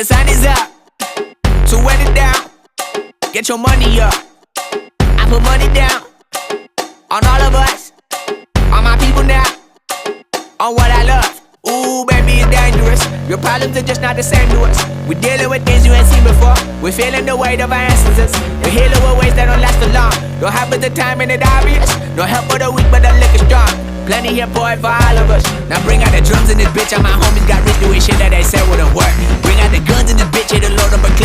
The sun is up, so wet it down. Get your money up. I put money down on all of us, on my people now, on what I love. Ooh, baby, it's dangerous. Your problems are just not the same to us. We're dealing with things you ain't seen before. We're feeling the weight of our ancestors. We're healing with ways that don't last too long. Don't help with the time and it obvious. No help for the weak, but the liquor strong. Plenty here for it for all of us. Now bring out the drums in this bitch. All my homies got rich doing shit that they said wouldn't work. Bring out the guns in this bitch. Hit the load up a clip.